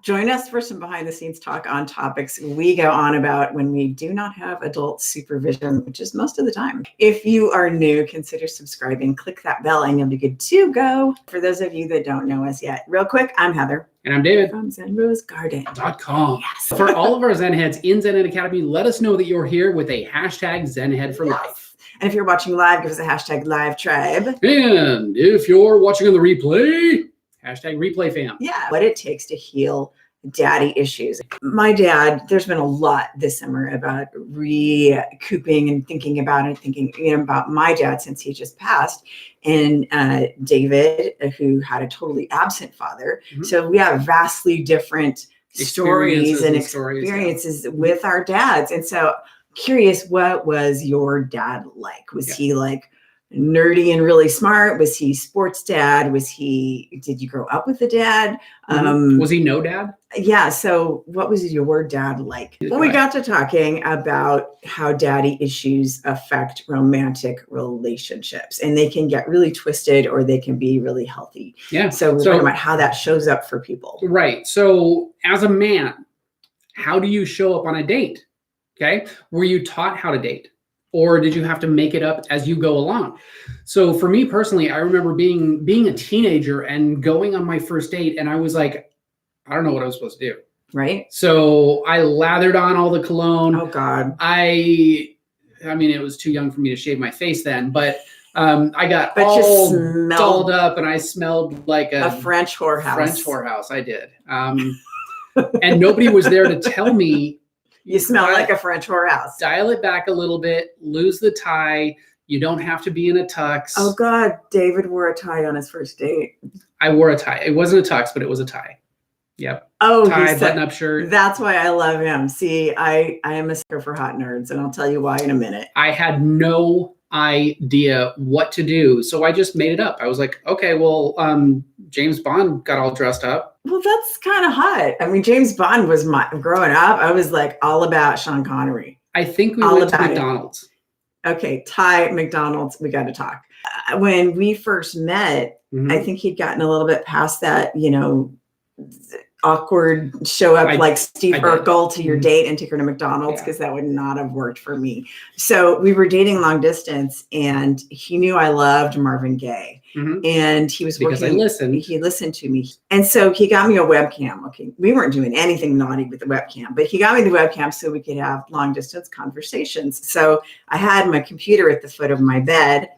Join us for some behind the scenes talk on topics we go on about when we do not have adult supervision, which is most of the time. If you are new, consider subscribing, click that bell, and you'll be good to go. For those of you that don't know us yet, real quick, I'm Heather. And I'm David. From ZenRoseGarden.com. Yes. For all of our Zen heads in Zen Ed Academy, let us know that you're here with a hashtag ZenHead for life. And if you're watching live, give us a hashtag live tribe. And if you're watching on the replay, hashtag replay fam. Yeah, what it takes to heal daddy issues. My dad, there's been a lot this summer about recouping and thinking about my dad since he just passed, and David, who had a totally absent father. Mm-hmm. So we have vastly different stories and experiences with our dads. And so curious, what was your dad like? Was he like nerdy and really smart? Was he sports dad? Did you grow up with a dad? Was he no dad? Yeah. So what was your dad like? Well, we got to talking about how daddy issues affect romantic relationships, and they can get really twisted or they can be really healthy. Yeah. So we're talking about how that shows up for people. Right. So as a man, how do you show up on a date? Okay. Were you taught how to date? Or did you have to make it up as you go along? So for me personally, I remember being a teenager and going on my first date, and I was like, I don't know what I was supposed to do. Right. So I lathered on all the cologne. Oh God. I mean, it was too young for me to shave my face then, but I got all dolled up and I smelled like a French whorehouse. French whorehouse. I did. And nobody was there to tell me, you smell like a French whorehouse. Dial it back a little bit, lose the tie. You don't have to be in a tux. Oh God, David wore a tie on his first date. I wore a tie. It wasn't a tux, but it was a tie. Yep. Oh, tie, button-up shirt. That's why I love him. See, I am a sucker for hot nerds, and I'll tell you why in a minute. I had no idea what to do, so I just made it up. I was like, okay, well, James Bond got all dressed up. Well, that's kind of hot. I mean, James Bond was growing up. I was like all about Sean Connery. I think we went to McDonald's. Okay, Thai, McDonald's. We got to talk. When we first met, I think he'd gotten a little bit past that, awkward show up like Steve Urkel to your date and take her to McDonald's, because that would not have worked for me. So we were dating long distance, and he knew I loved Marvin Gaye. And he was because working. He listened to me, and so he got me a webcam. Okay, we weren't doing anything naughty with the webcam, but he got me the webcam so we could have long distance conversations. So I had my computer at the foot of my bed,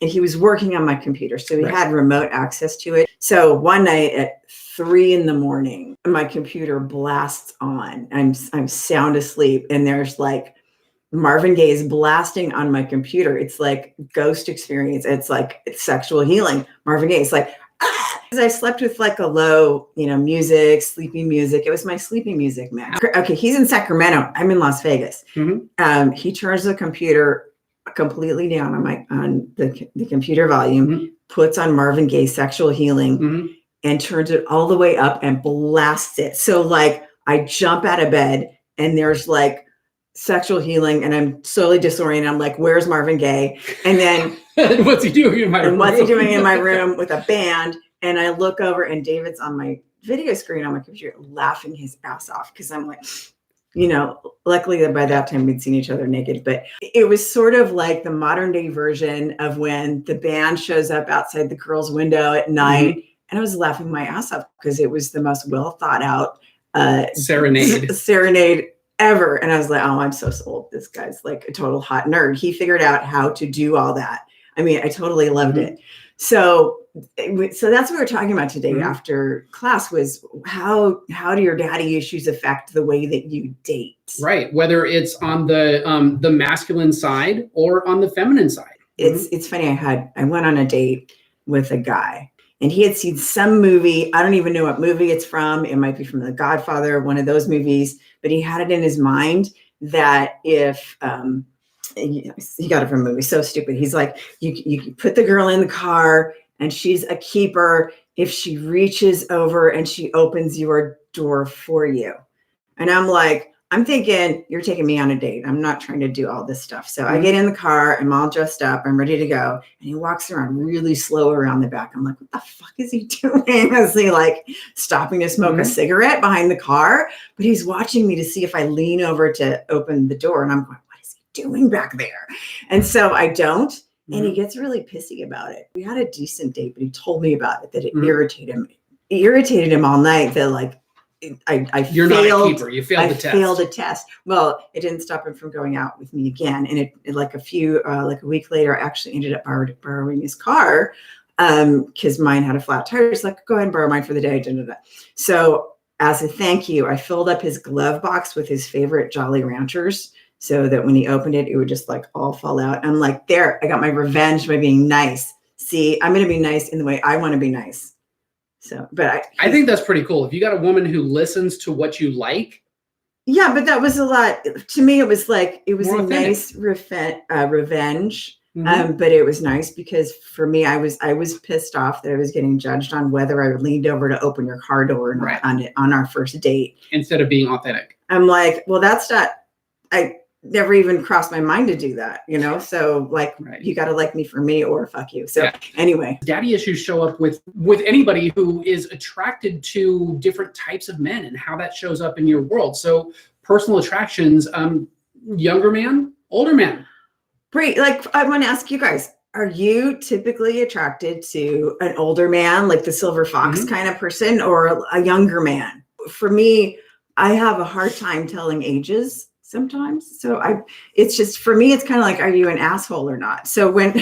and he was working on my computer, so he had remote access to it. So one night at 3 a.m, my computer blasts on. I'm sound asleep, and there's like Marvin Gaye is blasting on my computer. It's like ghost experience. It's like sexual healing. Marvin Gaye is like, I slept with like a low, music, sleepy music. It was my sleeping music, man. Okay, he's in Sacramento. I'm in Las Vegas. He turns the computer completely down on the computer volume, puts on Marvin Gaye Sexual Healing, and turns it all the way up and blasts it. So like I jump out of bed, and there's like Sexual Healing, and I'm slowly disoriented. I'm like, where's Marvin Gaye? And then what's he doing in my room? What's he doing in my room with a band? And I look over, and David's on my video screen on my computer laughing his ass off, because I'm like, luckily by that time we'd seen each other naked, but it was sort of like the modern day version of when the band shows up outside the girl's window at night. And I was laughing my ass off because it was the most well thought out serenade ever. And I was like, oh, I'm so sold. This guy's like a total hot nerd. He figured out how to do all that. I mean, I totally loved it. So that's what we're talking about today after class, was how do your daddy issues affect the way that you date? Right. Whether it's on the masculine side or on the feminine side. It's funny. I went on a date with a guy, and he had seen some movie. I don't even know what movie it's from. It might be from The Godfather, one of those movies, but he had it in his mind that if, he got it from a movie, so stupid. He's like, you put the girl in the car, and she's a keeper if she reaches over and she opens your door for you. And I'm like, I'm thinking, you're taking me on a date. I'm not trying to do all this stuff. So I get in the car, I'm all dressed up, I'm ready to go. And he walks around really slow around the back. I'm like, what the fuck is he doing? Is he like stopping to smoke a cigarette behind the car? But he's watching me to see if I lean over to open the door. And I'm going, what is he doing back there? And so I don't. And he gets really pissy about it. We had a decent date, but he told me about it, that it irritated him. It irritated him all night that like, You're failed, not a keeper. You failed the test. I failed a test. Well, it didn't stop him from going out with me again. And it like a week later, I actually ended up borrowing his car because mine had a flat tire. He's like, go ahead and borrow mine for the day. So as a thank you, I filled up his glove box with his favorite Jolly Ranchers so that when he opened it, it would just like all fall out. I'm like, there, I got my revenge by being nice. See, I'm going to be nice in the way I want to be nice. So, but I think that's pretty cool. If you got a woman who listens to what you like. Yeah, but that was a lot. To me, it was like, it was More a authentic. nice revenge. But it was nice because for me, I was pissed off that I was getting judged on whether I leaned over to open your car door or not on our first date. Instead of being authentic. I'm like, well, that's not, I never even crossed my mind to do that, you know? So like, you got to like me for me or fuck you. So anyway. Daddy issues show up with anybody who is attracted to different types of men and how that shows up in your world. So personal attractions, younger man, older man. Great. Like, I want to ask you guys, are you typically attracted to an older man, like the silver fox kind of person, or a younger man? For me, I have a hard time telling ages sometimes. So it's just, for me, it's kind of like, are you an asshole or not? So when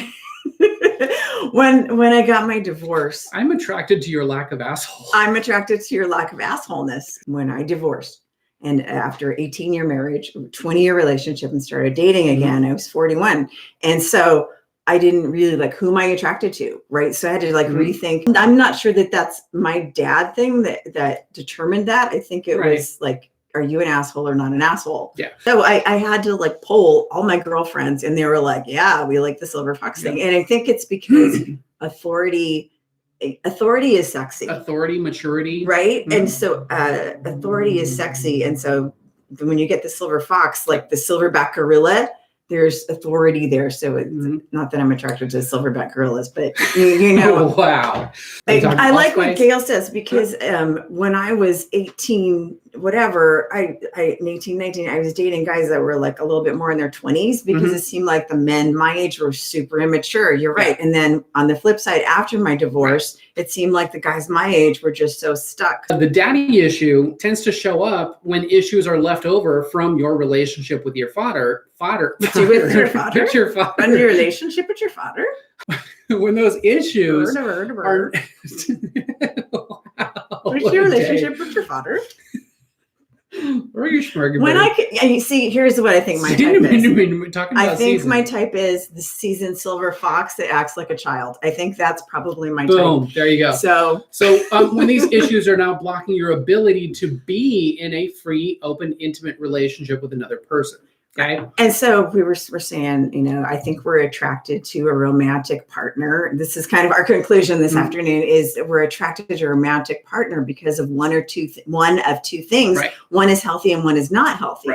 I got my divorce, I'm attracted to your lack of asshole. I'm attracted to your lack of assholeness. When I divorced, and after 18-year marriage, 20-year relationship, and started dating again, I was 41. And so I didn't really like, who am I attracted to? Right. So I had to like rethink. I'm not sure that that's my dad thing that determined that. I think it was like, are you an asshole or not an asshole? Yeah. So I had to like poll all my girlfriends, and they were like, yeah, we like the silver fox thing. And I think it's because authority is sexy. Authority, maturity. Right. And so authority is sexy. And so when you get the silver fox, like the silverback gorilla, there's authority there. So it's not that I'm attracted to silverback gorillas, but you know. Wow. I like what Gail says, because when I was 18, whatever, 18, 19, I was dating guys that were like a little bit more in their 20s, because it seemed like the men my age were super immature. You're right. And then on the flip side, after my divorce, it seemed like the guys my age were just so stuck. The daddy issue tends to show up when issues are left over from your relationship with your father. With your father? With your father. When your relationship with your father? When those issues are... What's your relationship with your father? Where are you smirking? When and you see, here's what I think my type is. I think my type is the seasoned silver fox that acts like a child. I think that's probably my type. Boom, there you go. So when these issues are now blocking your ability to be in a free, open, intimate relationship with another person. Okay. And so we're saying, you know, I think we're attracted to a romantic partner. This is kind of our conclusion this afternoon, is that we're attracted to a romantic partner because of one of two things. Right. One is healthy and one is not healthy.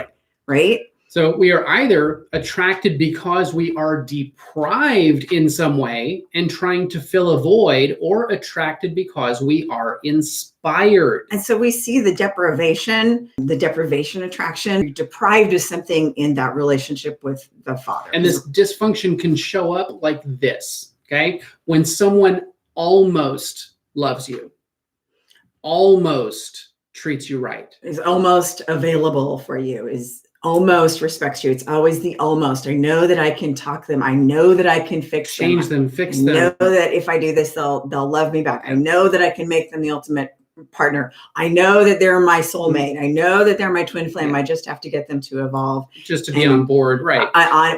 Right. So we are either attracted because we are deprived in some way and trying to fill a void, or attracted because we are inspired. And so we see the deprivation attraction. You're deprived of something in that relationship with the father. And this dysfunction can show up like this, okay? When someone almost loves you, almost treats you right. Is almost available for you, is almost respects you. It's always the almost. I know that I can talk them. I know that I can fix them. Change them, fix them. I know that if I do this, they'll love me back. I know that I can make them the ultimate partner. I know that they're my soulmate. I know that they're my twin flame. I just have to get them to evolve. Just to be on board, right?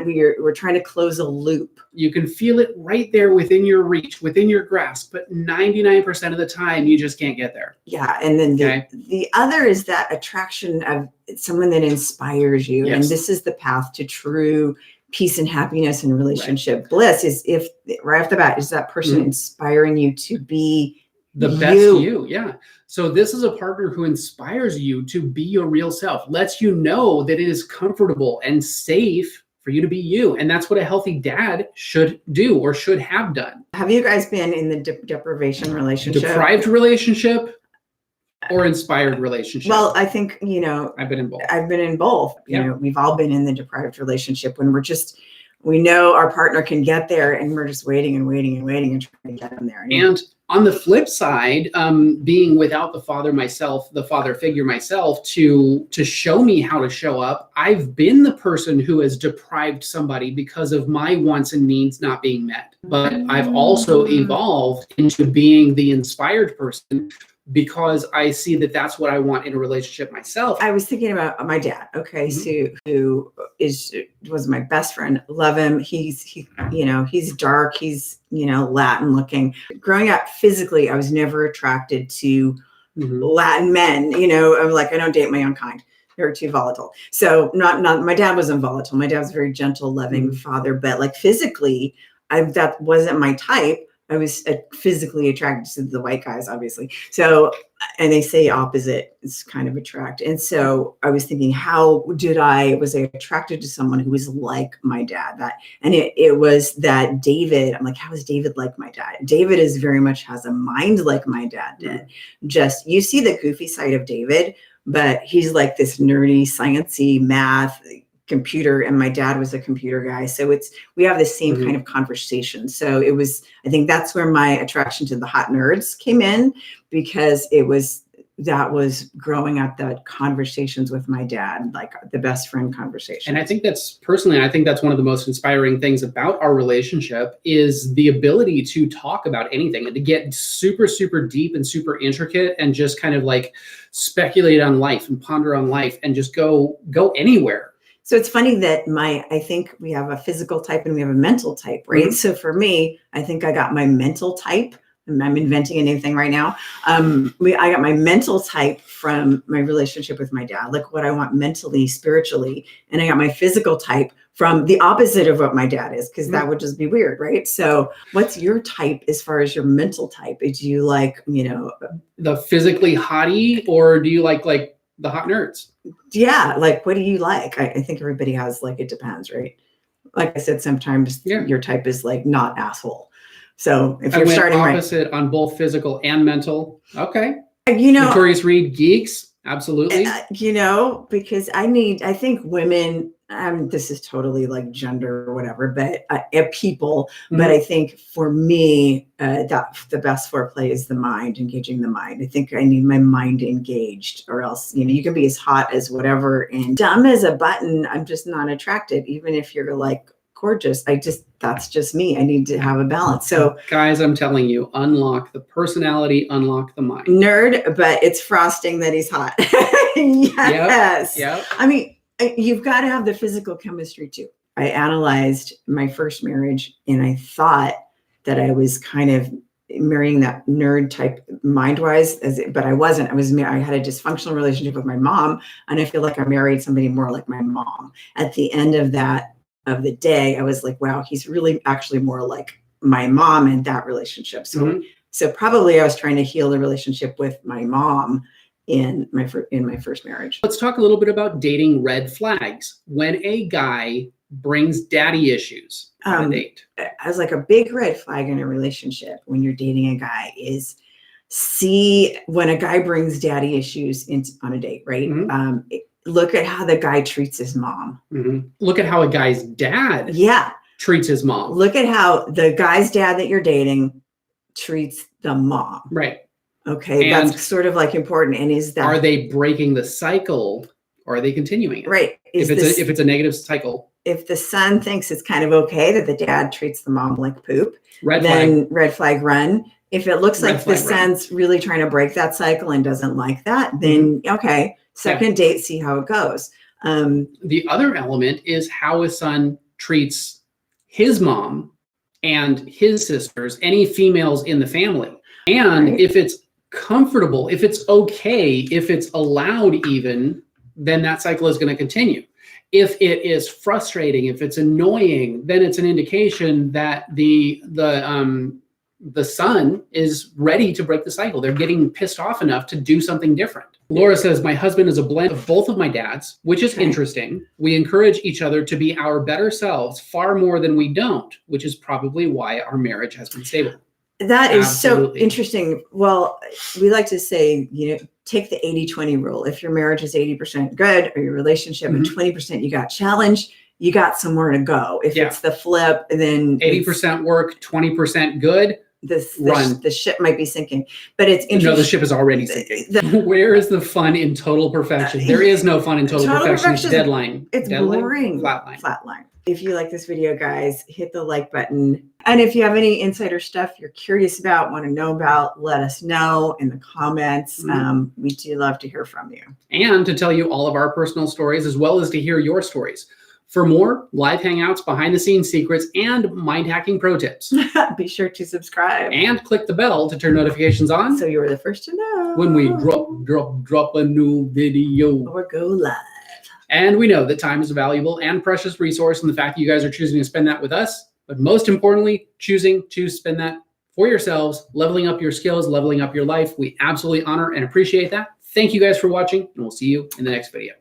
We're trying to close a loop. You can feel it right there within your reach, within your grasp, but 99% of the time, you just can't get there. Yeah, and then the other is that attraction of someone that inspires you, and this is the path to true peace and happiness and relationship bliss. Is if right off the bat, is that person inspiring you to be the best you. Yeah. So this is a partner who inspires you to be your real self, lets you know that it is comfortable and safe for you to be you. And that's what a healthy dad should do or should have done. Have you guys been in the deprivation relationship? Deprived relationship or inspired relationship? Well, I think, I've been in both. I've been in both. Yeah. We've all been in the deprived relationship when we know our partner can get there and we're just waiting and waiting and waiting and trying to get them there. And on the flip side, being without the father figure myself to show me how to show up, I've been the person who has deprived somebody because of my wants and needs not being met. But I've also evolved into being the inspired person because I see that that's what I want in a relationship myself. I was thinking about my dad. Okay. So who was my best friend. Love him. He's dark. He's, Latin looking. Growing up physically, I was never attracted to Latin men, I'm like, I don't date my own kind. They're too volatile. So not my dad wasn't volatile. My dad was a very gentle, loving father, but like physically, that wasn't my type. I was physically attracted to the white guys, obviously. So, and they say opposite is kind of attract. And so I was thinking, was I attracted to someone who was like my dad? It was that David, I'm like, how is David like my dad? David very much has a mind like my dad did. Just, you see the goofy side of David, but he's like this nerdy, sciencey math computer, and my dad was a computer guy. So we have the same kind of conversation. So I think that's where my attraction to the hot nerds came in, because that was growing up, the conversations with my dad, like the best friend conversation. And I think that's one of the most inspiring things about our relationship is the ability to talk about anything and to get super, super deep and super intricate and just kind of like speculate on life and ponder on life and just go anywhere. So it's funny that I think we have a physical type and we have a mental type, right? So for me, I think I got my mental type, and I'm inventing a new thing right now. I got my mental type from my relationship with my dad, like what I want mentally, spiritually. And I got my physical type from the opposite of what my dad is, because that would just be weird, right? So what's your type as far as your mental type? Do you like, the physically hottie, or do you like the hot nerds? Yeah. Like, what do you like? I think everybody has, like, it depends, right? Like I said, sometimes your type is like not asshole. So if you're starting opposite on both physical and mental, okay. Notorious Reed geeks, absolutely. Because I think women, this is totally like gender or whatever, but people. But I think for me, that the best foreplay is the mind, engaging the mind. I think I need my mind engaged, or else, you can be as hot as whatever and dumb as a button. I'm just not attracted, even if you're like gorgeous. That's just me. I need to have a balance. So guys, I'm telling you, unlock the personality, unlock the mind. Nerd, but it's frosting that he's hot. Yes. Yep. I mean, you've got to have the physical chemistry too. I analyzed my first marriage and I thought that I was kind of marrying that nerd type mind-wise, but I wasn't. I had a dysfunctional relationship with my mom, and I feel like I married somebody more like my mom. At the end of the day, I was like, wow, he's really actually more like my mom in that relationship. So probably I was trying to heal the relationship with my mom in my first marriage. Let's talk a little bit about dating red flags. When a guy brings daddy issues on a date. As like a big red flag in a relationship when you're dating a guy is see when a guy brings daddy issues on a date, right? Look at how the guy treats his mom. Look at how a guy's dad treats his mom. Look at how the guy's dad that you're dating treats the mom. Right. Okay. And that's sort of like important. And are they breaking the cycle or are they continuing it? Right. If it's a negative cycle. If the son thinks it's kind of okay that the dad treats the mom like poop, red flag run. If it looks like the son's really trying to break that cycle and doesn't like that, then okay. Second date, see how it goes. The other element is how a son treats his mom and his sisters, any females in the family. And if it's comfortable, if it's okay, if it's allowed even, then that cycle is going to continue. If it is frustrating, if it's annoying, then it's an indication that the the son is ready to break the cycle. They're getting pissed off enough to do something different. Laura says, my husband is a blend of both of my dads, which is interesting. We encourage each other to be our better selves far more than we don't, which is probably why our marriage has been stable. That is Absolutely. so interesting. Well, we like to say, take the 80-20 rule. If your marriage is 80% good or your relationship and 20% you got challenged, you got somewhere to go. If it's the flip, then 80% work, 20% good. The ship might be sinking, but it's interesting. No, the ship is already sinking. Where is the fun in total perfection? There is no fun in total perfection. It's deadline. It's deadline, boring. Flatline. If you like this video, guys, hit the like button. And if you have any insider stuff you're curious about, want to know about, let us know in the comments. We do love to hear from you. And to tell you all of our personal stories, as well as to hear your stories. For more live hangouts, behind the scenes secrets, and mind hacking pro tips, be sure to subscribe and click the bell to turn notifications on so you're the first to know when we drop a new video or go live. And we know that time is a valuable and precious resource, and the fact that you guys are choosing to spend that with us, but most importantly, choosing to spend that for yourselves, leveling up your skills, leveling up your life. We absolutely honor and appreciate that. Thank you guys for watching, and we'll see you in the next video.